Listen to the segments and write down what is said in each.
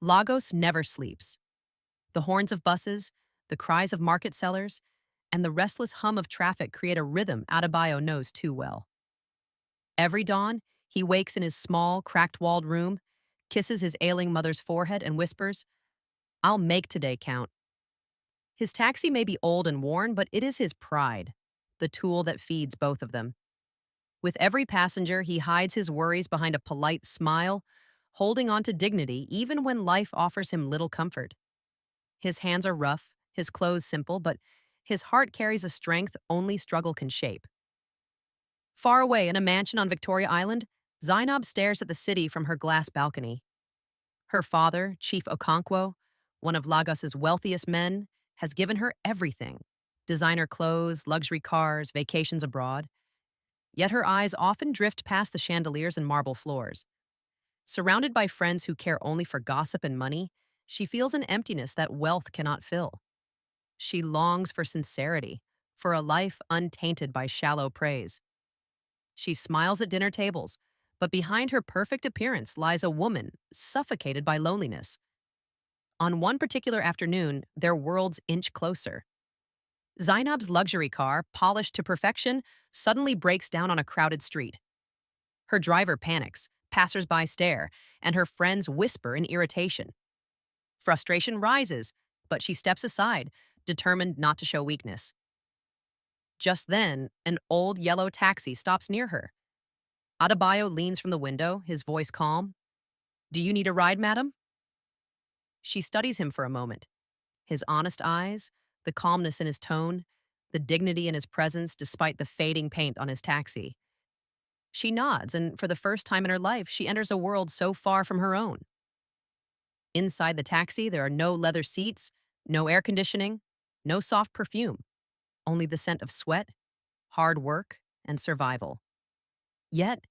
Lagos never sleeps. The horns of buses, the cries of market sellers, and the restless hum of traffic create a rhythm Adebayo knows too well. Every dawn, he wakes in his small, cracked-walled room, kisses his ailing mother's forehead, and whispers, "I'll make today count." His taxi may be old and worn, but it is his pride, the tool that feeds both of them. With every passenger, he hides his worries behind a polite smile, holding on to dignity even when life offers him little comfort. His hands are rough, his clothes simple, but his heart carries a strength only struggle can shape. Far away in a mansion on Victoria Island, Zainab stares at the city from her glass balcony. Her father, Chief Okonkwo, one of Lagos's wealthiest men, has given her everything: designer clothes, luxury cars, vacations abroad. Yet her eyes often drift past the chandeliers and marble floors. Surrounded by friends who care only for gossip and money, she feels an emptiness that wealth cannot fill. She longs for sincerity, for a life untainted by shallow praise. She smiles at dinner tables, but behind her perfect appearance lies a woman suffocated by loneliness. On one particular afternoon, their worlds inch closer. Zainab's luxury car, polished to perfection, suddenly breaks down on a crowded street. Her driver panics, passersby stare, and her friends whisper in irritation. Frustration rises, but she steps aside, determined not to show weakness. Just then, an old yellow taxi stops near her. Adebayo leans from the window, his voice calm. "Do you need a ride, madam?" She studies him for a moment. His honest eyes, the calmness in his tone, the dignity in his presence despite the fading paint on his taxi. She nods, and for the first time in her life, she enters a world so far from her own. Inside the taxi, there are no leather seats, no air conditioning, no soft perfume, only the scent of sweat, hard work, and survival. Yet,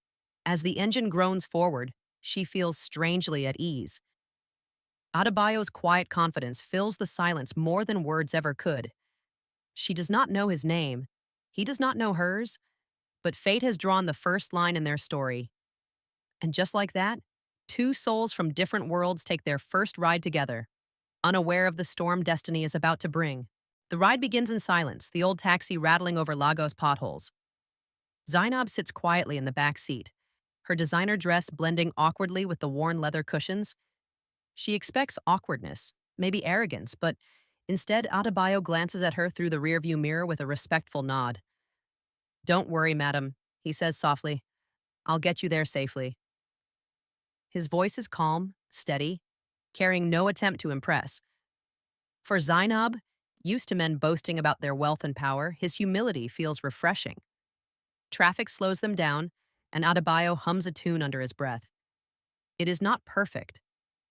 as the engine groans forward, she feels strangely at ease. Adebayo's quiet confidence fills the silence more than words ever could. She does not know his name. He does not know hers, but fate has drawn the first line in their story. And just like that, two souls from different worlds take their first ride together, unaware of the storm destiny is about to bring. The ride begins in silence, the old taxi rattling over Lagos potholes. Zainab sits quietly in the back seat, her designer dress blending awkwardly with the worn leather cushions. She expects awkwardness, maybe arrogance, but instead Adebayo glances at her through the rearview mirror with a respectful nod. "Don't worry, madam," he says softly. "I'll get you there safely." His voice is calm, steady, carrying no attempt to impress. For Zainab, used to men boasting about their wealth and power, his humility feels refreshing. Traffic slows them down, and Adebayo hums a tune under his breath. It is not perfect,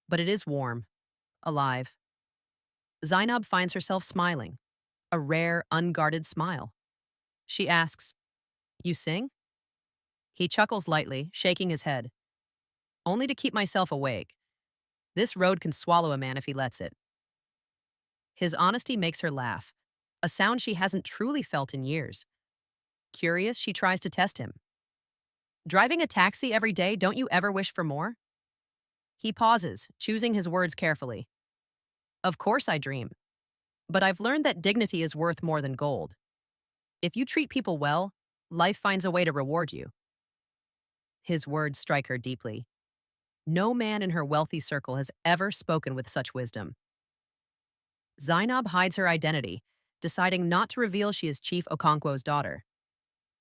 but it is warm, alive. Zainab finds herself smiling, a rare, unguarded smile. She asks, "You sing?" He chuckles lightly, shaking his head. "Only to keep myself awake. This road can swallow a man if he lets it." His honesty makes her laugh, a sound she hasn't truly felt in years. Curious, she tries to test him. "Driving a taxi every day, don't you ever wish for more?" He pauses, choosing his words carefully. "Of course I dream, but I've learned that dignity is worth more than gold. If you treat people well, life finds a way to reward you." His words strike her deeply. No man in her wealthy circle has ever spoken with such wisdom. Zainab hides her identity, deciding not to reveal she is Chief Okonkwo's daughter.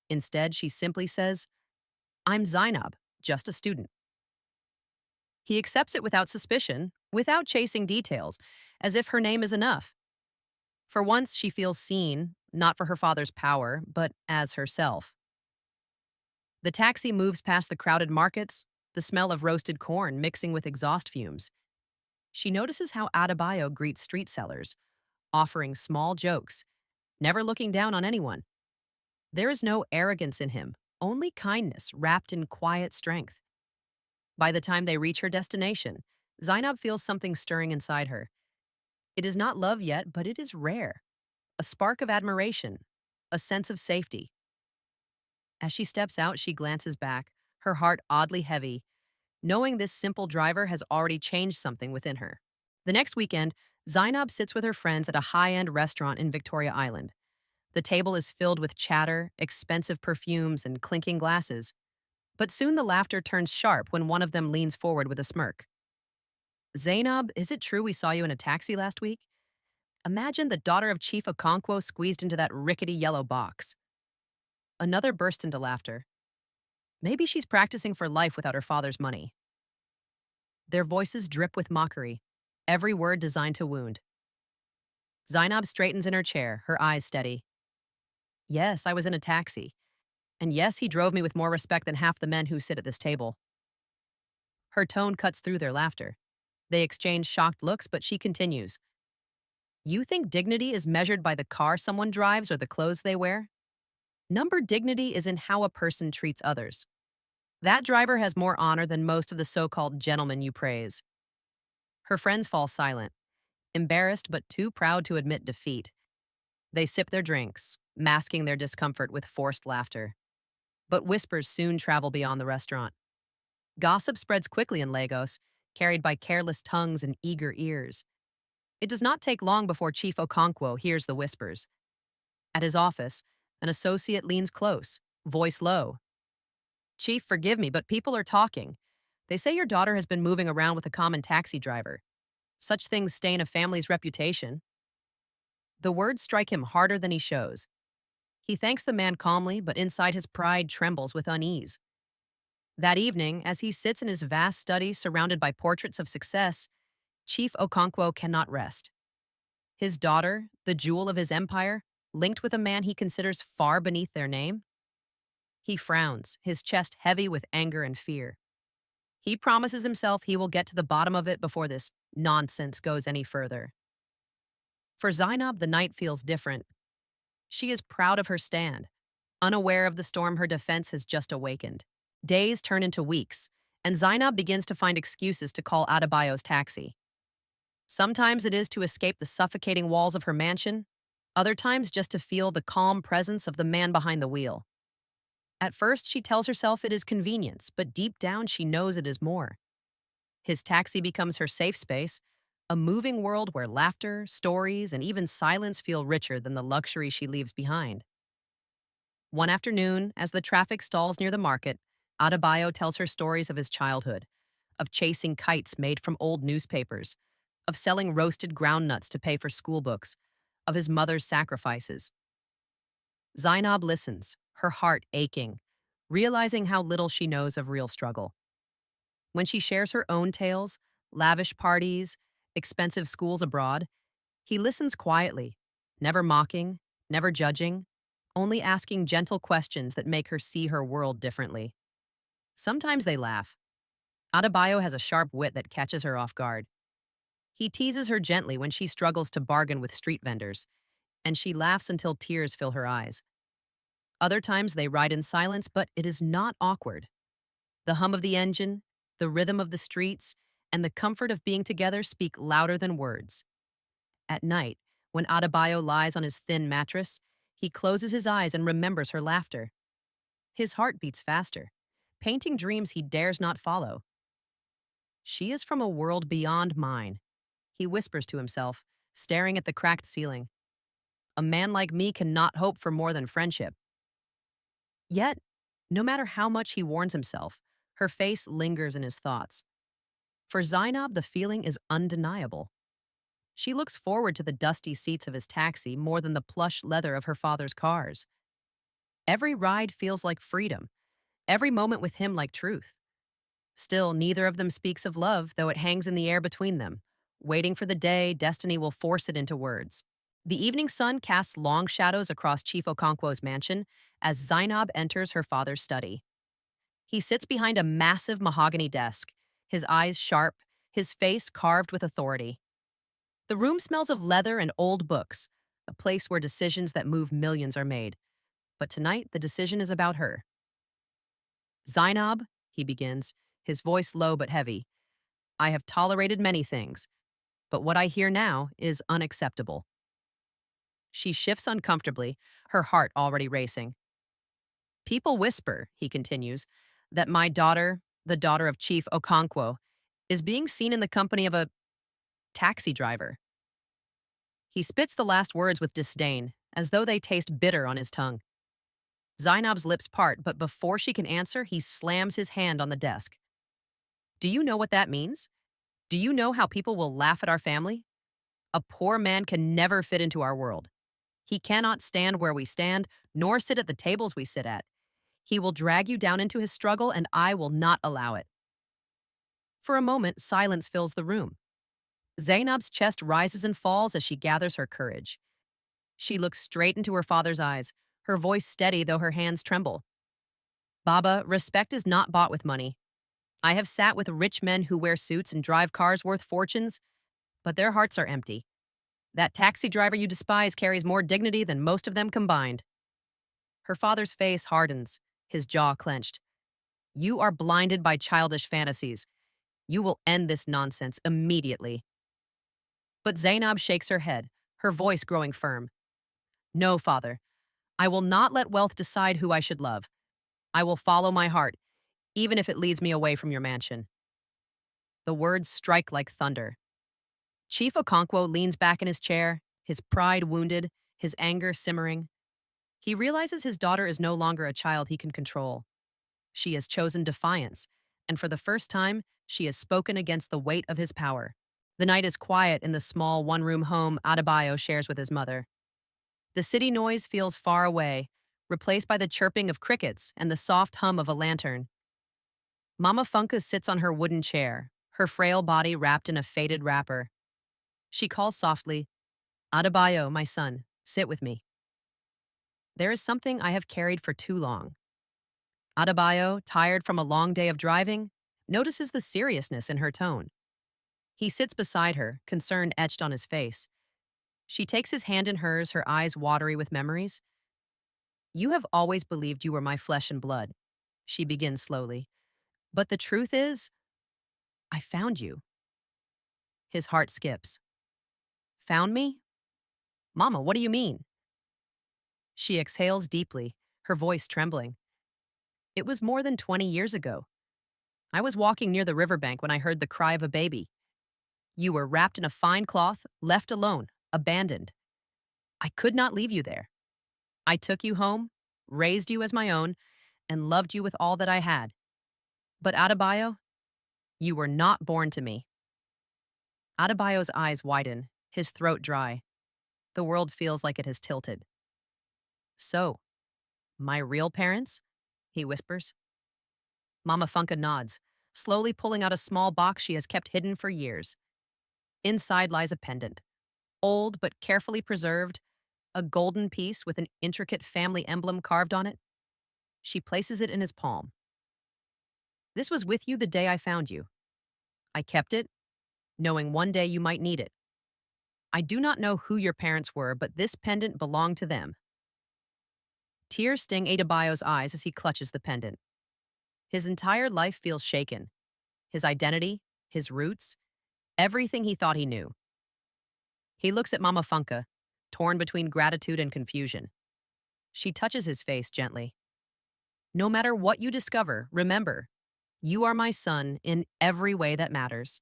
Instead, she simply says, "I'm Zainab, just a student." He accepts it without suspicion, without chasing details, as if her name is enough. For once, she feels seen, not for her father's power, but as herself. The taxi moves past the crowded markets, the smell of roasted corn mixing with exhaust fumes. She notices how Adebayo greets street sellers, offering small jokes, never looking down on anyone. There is no arrogance in him, only kindness wrapped in quiet strength. By the time they reach her destination, Zainab feels something stirring inside her. It is not love yet, but it is rare. A spark of admiration, a sense of safety. As she steps out, she glances back, her heart oddly heavy. knowing this simple driver has already changed something within her. The next weekend, Zainab sits with her friends at a high-end restaurant in Victoria Island. The table is filled with chatter, expensive perfumes, and clinking glasses. But soon the laughter turns sharp when one of them leans forward with a smirk. Zainab, is it true we saw you in a taxi last week? Imagine the daughter of Chief Okonkwo squeezed into that rickety yellow box. Another burst into laughter. Maybe she's practicing for life without her father's money. Their voices drip with mockery, every word designed to wound. Zainab straightens in her chair, her eyes steady. Yes, I was in a taxi. And yes, he drove me with more respect than half the men who sit at this table. Her tone cuts through their laughter. They exchange shocked looks, but she continues. You think dignity is measured by the car someone drives or the clothes they wear? Number dignity is in how a person treats others. That driver has more honor than most of the so-called gentlemen you praise. Her friends fall silent, embarrassed but too proud to admit defeat. They sip their drinks, masking their discomfort with forced laughter. But whispers soon travel beyond the restaurant. Gossip spreads quickly in Lagos, carried by careless tongues and eager ears. It does not take long before Chief Okonkwo hears the whispers. At his office, an associate leans close, voice low. Chief, forgive me, but people are talking. They say your daughter has been moving around with a common taxi driver. Such things stain a family's reputation. The words strike him harder than he shows. He thanks the man calmly, but inside his pride trembles with unease. That evening, as he sits in his vast study surrounded by portraits of success, Chief Okonkwo cannot rest. His daughter, the jewel of his empire, linked with a man he considers far beneath their name? He frowns, his chest heavy with anger and fear. He promises himself he will get to the bottom of it before this nonsense goes any further. For Zainab, the night feels different. She is proud of her stand, unaware of the storm her defense has just awakened. Days turn into weeks, and Zainab begins to find excuses to call Adebayo's taxi. Sometimes it is to escape the suffocating walls of her mansion, other times just to feel the calm presence of the man behind the wheel. At first, she tells herself it is convenience, but deep down she knows it is more. His taxi becomes her safe space, a moving world where laughter, stories, and even silence feel richer than the luxury she leaves behind. One afternoon, as the traffic stalls near the market, Adebayo tells her stories of his childhood, of chasing kites made from old newspapers, of selling roasted groundnuts to pay for school books, of his mother's sacrifices. Zainab listens, her heart aching, realizing how little she knows of real struggle. When she shares her own tales, lavish parties, expensive schools abroad, he listens quietly, never mocking, never judging, only asking gentle questions that make her see her world differently. Sometimes they laugh. Adebayo has a sharp wit that catches her off guard. He teases her gently when she struggles to bargain with street vendors, and she laughs until tears fill her eyes. Other times they ride in silence, but it is not awkward. The hum of the engine, the rhythm of the streets, and the comfort of being together speak louder than words. At night, when Adebayo lies on his thin mattress, he closes his eyes and remembers her laughter. His heart beats faster, painting dreams he dares not follow. She is from a world beyond mine, he whispers to himself, staring at the cracked ceiling. A man like me cannot hope for more than friendship. Yet, no matter how much he warns himself, her face lingers in his thoughts. For Zainab, the feeling is undeniable. She looks forward to the dusty seats of his taxi more than the plush leather of her father's cars. Every ride feels like freedom, every moment with him like truth. Still, neither of them speaks of love, though it hangs in the air between them, waiting for the day destiny will force it into words. The evening sun casts long shadows across Chief Okonkwo's mansion as Zainab enters her father's study. He sits behind a massive mahogany desk, his eyes sharp, his face carved with authority. The room smells of leather and old books, a place where decisions that move millions are made. But tonight, the decision is about her. Zainab, he begins, his voice low but heavy. I have tolerated many things, but what I hear now is unacceptable. She shifts uncomfortably, her heart already racing. People whisper, he continues, that my daughter, the daughter of Chief Okonkwo, is being seen in the company of a taxi driver. He spits the last words with disdain, as though they taste bitter on his tongue. Zainab's lips part, but before she can answer, he slams his hand on the desk. Do you know what that means? Do you know how people will laugh at our family? A poor man can never fit into our world. He cannot stand where we stand, nor sit at the tables we sit at. He will drag you down into his struggle, and I will not allow it. For a moment, silence fills the room. Zainab's chest rises and falls as she gathers her courage. She looks straight into her father's eyes, her voice steady though her hands tremble. Baba, respect is not bought with money. I have sat with rich men who wear suits and drive cars worth fortunes, but their hearts are empty. That taxi driver you despise carries more dignity than most of them combined. Her father's face hardens, his jaw clenched. You are blinded by childish fantasies. You will end this nonsense immediately. But Zainab shakes her head, her voice growing firm. No, father. I will not let wealth decide who I should love. I will follow my heart, even if it leads me away from your mansion. The words strike like thunder. Chief Okonkwo leans back in his chair, his pride wounded, his anger simmering. He realizes his daughter is no longer a child he can control. She has chosen defiance, and for the first time, she has spoken against the weight of his power. The night is quiet in the small one-room home Adebayo shares with his mother. The city noise feels far away, replaced by the chirping of crickets and the soft hum of a lantern. Mama Funka sits on her wooden chair, her frail body wrapped in a faded wrapper. She calls softly, Adebayo, my son, sit with me. There is something I have carried for too long. Adebayo, tired from a long day of driving, notices the seriousness in her tone. He sits beside her, concern etched on his face. She takes his hand in hers, her eyes watery with memories. You have always believed you were my flesh and blood, she begins slowly. But the truth is, I found you. His heart skips. Found me? Mama, what do you mean? She exhales deeply, her voice trembling. It was more than 20 years ago. I was walking near the riverbank when I heard the cry of a baby. You were wrapped in a fine cloth, left alone, abandoned. I could not leave you there. I took you home, raised you as my own, and loved you with all that I had. But Adebayo, you were not born to me. Adebayo's eyes widen, his throat dry. The world feels like it has tilted. So, my real parents? He whispers. Mama Funka nods, slowly pulling out a small box she has kept hidden for years. Inside lies a pendant, old but carefully preserved, a golden piece with an intricate family emblem carved on it. She places it in his palm. This was with you the day I found you. I kept it, knowing one day you might need it. I do not know who your parents were, but this pendant belonged to them. Tears sting Adebayo's eyes as he clutches the pendant. His entire life feels shaken. His identity, his roots, everything he thought he knew. He looks at Mama Funka, torn between gratitude and confusion. She touches his face gently. No matter what you discover, remember, you are my son in every way that matters.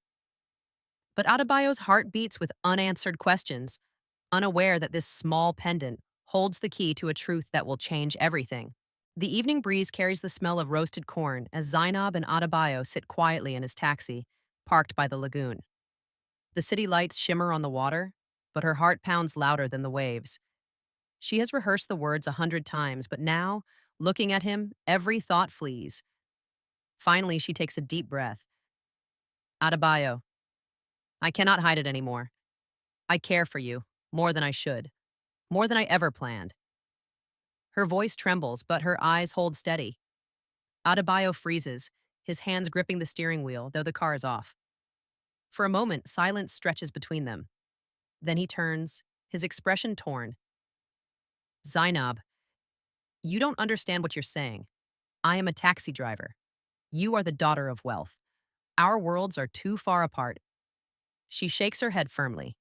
But Adebayo's heart beats with unanswered questions, unaware that this small pendant holds the key to a truth that will change everything. The evening breeze carries the smell of roasted corn as Zainab and Adebayo sit quietly in his taxi, parked by the lagoon. The city lights shimmer on the water, but her heart pounds louder than the waves. She has rehearsed the words 100 times, but now, looking at him, every thought flees. Finally, she takes a deep breath. Adebayo, I cannot hide it anymore. I care for you, more than I should, more than I ever planned. Her voice trembles, but her eyes hold steady. Adebayo freezes, his hands gripping the steering wheel, though the car is off. For a moment, silence stretches between them. Then he turns, his expression torn. Zainab, you don't understand what you're saying. I am a taxi driver. You are the daughter of wealth. Our worlds are too far apart. She shakes her head firmly.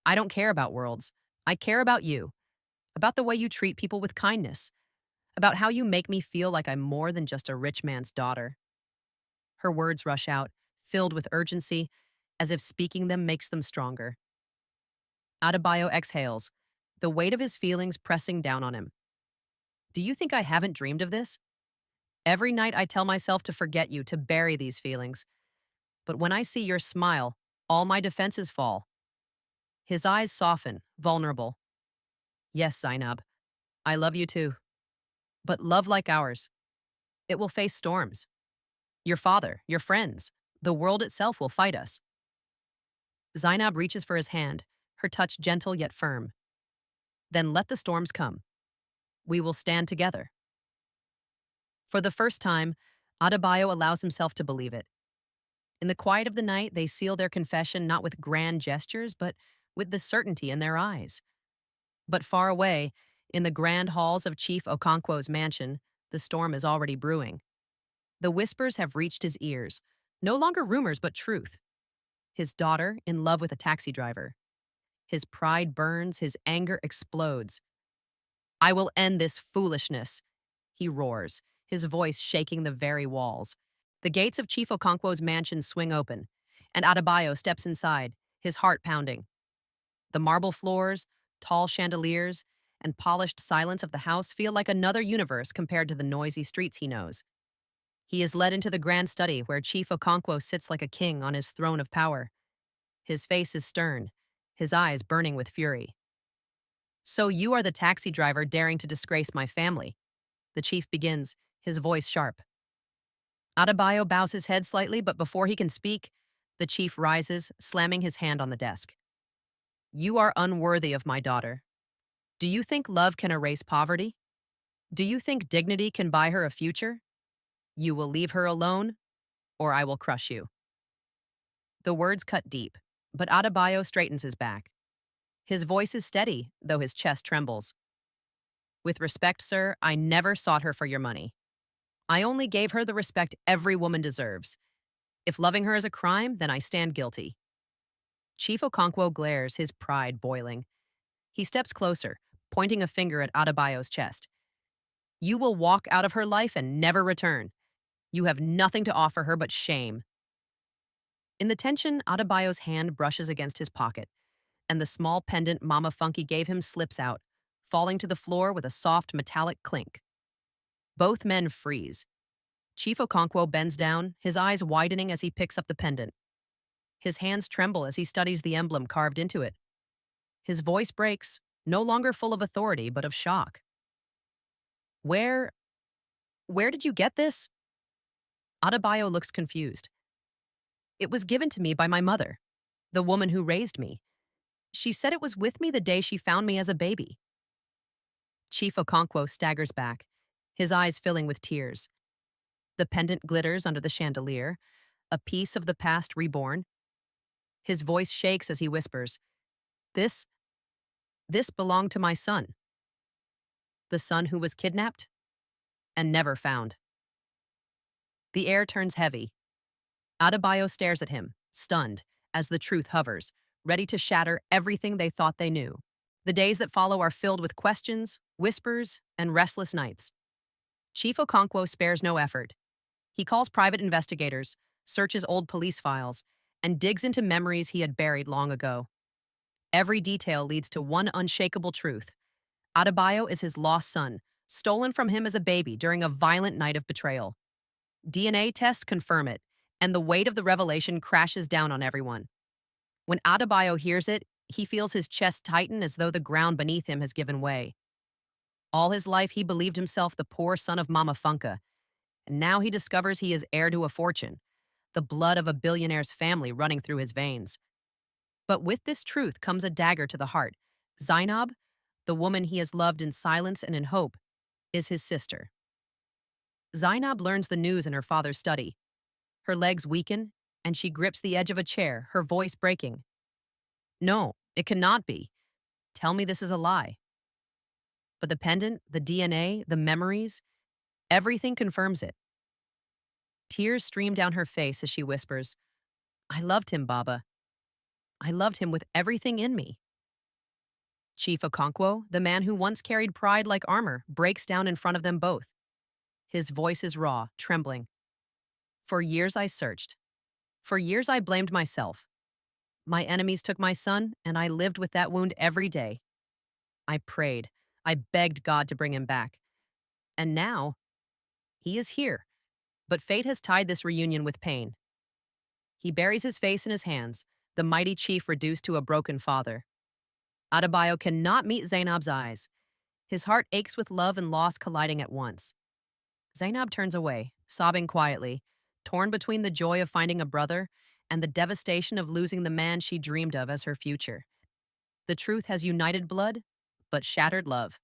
I don't care about worlds. I care about you. About the way you treat people with kindness. About how you make me feel like I'm more than just a rich man's daughter. Her words rush out, filled with urgency, as if speaking them makes them stronger. Adebayo exhales, the weight of his feelings pressing down on him. Do you think I haven't dreamed of this? Every night I tell myself to forget you, to bury these feelings. But when I see your smile, all my defenses fall. His eyes soften, vulnerable. Yes, Zainab, I love you too. But love like ours, it will face storms. Your father, your friends, the world itself will fight us. Zainab reaches for his hand, her touch gentle yet firm. Then let the storms come. We will stand together. For the first time, Adebayo allows himself to believe it. In the quiet of the night, they seal their confession not with grand gestures, but with the certainty in their eyes. But far away, in the grand halls of Chief Okonkwo's mansion, the storm is already brewing. The whispers have reached his ears, no longer rumors but truth. His daughter in love with a taxi driver. His pride burns, his anger explodes. I will end this foolishness, he roars, his voice shaking the very walls. The gates of Chief Okonkwo's mansion swing open, and Adebayo steps inside, his heart pounding. The marble floors, tall chandeliers, and polished silence of the house feel like another universe compared to the noisy streets he knows. He is led into the grand study where Chief Okonkwo sits like a king on his throne of power. His face is stern, his eyes burning with fury. So you are the taxi driver daring to disgrace my family, the chief begins, his voice sharp. Adebayo bows his head slightly, but before he can speak, the chief rises, slamming his hand on the desk. You are unworthy of my daughter. Do you think love can erase poverty? Do you think dignity can buy her a future? You will leave her alone, or I will crush you. The words cut deep, but Adebayo straightens his back. His voice is steady, though his chest trembles. With respect, sir, I never sought her for your money. I only gave her the respect every woman deserves. If loving her is a crime, then I stand guilty. Chief Okonkwo glares, his pride boiling. He steps closer, pointing a finger at Adebayo's chest. You will walk out of her life and never return. You have nothing to offer her but shame. In the tension, Adebayo's hand brushes against his pocket, and the small pendant Mama Funky gave him slips out, falling to the floor with a soft metallic clink. Both men freeze. Chief Okonkwo bends down, his eyes widening as he picks up the pendant. His hands tremble as he studies the emblem carved into it. His voice breaks, no longer full of authority but of shock. Where did you get this? Adebayo looks confused. It was given to me by my mother, the woman who raised me. She said it was with me the day she found me as a baby. Chief Okonkwo staggers back, his eyes filling with tears. The pendant glitters under the chandelier, a piece of the past reborn. His voice shakes as he whispers, This belonged to my son. The son who was kidnapped and never found. The air turns heavy. Adebayo stares at him, stunned, as the truth hovers, ready to shatter everything they thought they knew. The days that follow are filled with questions, whispers, and restless nights. Chief Okonkwo spares no effort. He calls private investigators, searches old police files, and digs into memories he had buried long ago. Every detail leads to one unshakable truth. Adebayo is his lost son, stolen from him as a baby during a violent night of betrayal. DNA tests confirm it, and the weight of the revelation crashes down on everyone. When Adebayo hears it, he feels his chest tighten as though the ground beneath him has given way. All his life he believed himself the poor son of Mama Funka, and now he discovers he is heir to a fortune, the blood of a billionaire's family running through his veins. But with this truth comes a dagger to the heart. Zainab, the woman he has loved in silence and in hope, is his sister. Zainab learns the news in her father's study. Her legs weaken, and she grips the edge of a chair, her voice breaking. No, it cannot be. Tell me this is a lie. But the pendant, the DNA, the memories, everything confirms it. Tears stream down her face as she whispers, I loved him, Baba. I loved him with everything in me. Chief Okonkwo, the man who once carried pride like armor, breaks down in front of them both. His voice is raw, trembling. For years I searched. For years I blamed myself. My enemies took my son, and I lived with that wound every day. I prayed. I begged God to bring him back. And now, he is here. But fate has tied this reunion with pain. He buries his face in his hands, the mighty chief reduced to a broken father. Adebayo cannot meet Zainab's eyes. His heart aches with love and loss colliding at once. Zainab turns away, sobbing quietly, torn between the joy of finding a brother and the devastation of losing the man she dreamed of as her future. The truth has united blood, but shattered love.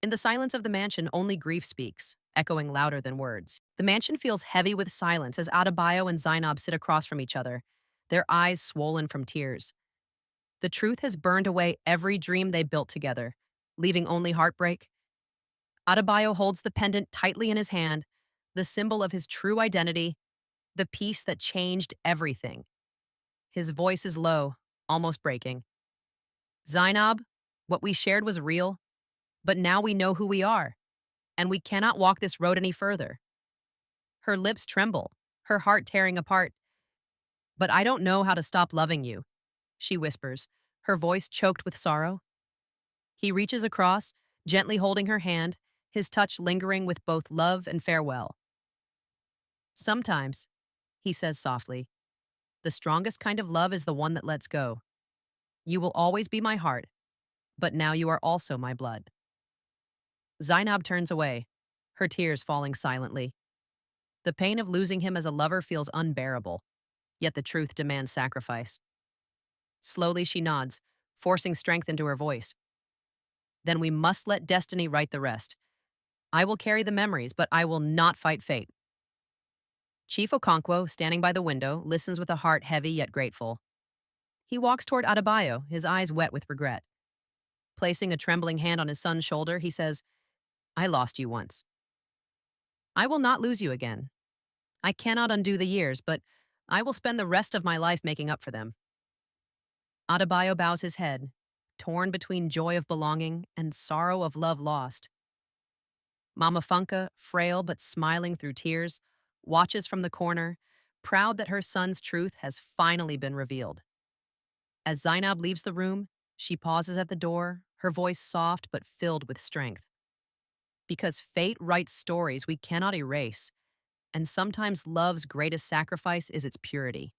In the silence of the mansion, only grief speaks, echoing louder than words. The mansion feels heavy with silence as Adebayo and Zainab sit across from each other, their eyes swollen from tears. The truth has burned away every dream they built together, leaving only heartbreak. Adebayo holds the pendant tightly in his hand, the symbol of his true identity, the piece that changed everything. His voice is low, almost breaking. Zainab, what we shared was real, but now we know who we are, and we cannot walk this road any further. Her lips tremble, her heart tearing apart. But I don't know how to stop loving you, she whispers, her voice choked with sorrow. He reaches across, gently holding her hand, his touch lingering with both love and farewell. Sometimes, he says softly, the strongest kind of love is the one that lets go. You will always be my heart, but now you are also my blood. Zainab turns away, her tears falling silently. The pain of losing him as a lover feels unbearable, yet the truth demands sacrifice. Slowly she nods, forcing strength into her voice. Then we must let destiny write the rest. I will carry the memories, but I will not fight fate. Chief Okonkwo, standing by the window, listens with a heart heavy yet grateful. He walks toward Adebayo, his eyes wet with regret. Placing a trembling hand on his son's shoulder, he says, I lost you once. I will not lose you again. I cannot undo the years, but I will spend the rest of my life making up for them. Adebayo bows his head, torn between joy of belonging and sorrow of love lost. Mama Funka, frail but smiling through tears, watches from the corner, proud that her son's truth has finally been revealed. As Zainab leaves the room, she pauses at the door, her voice soft but filled with strength. Because fate writes stories we cannot erase, and sometimes love's greatest sacrifice is its purity.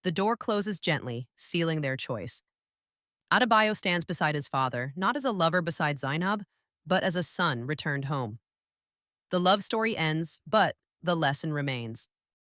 The door closes gently, sealing their choice. Adebayo stands beside his father, not as a lover beside Zainab, but as a son returned home. The love story ends, but the lesson remains.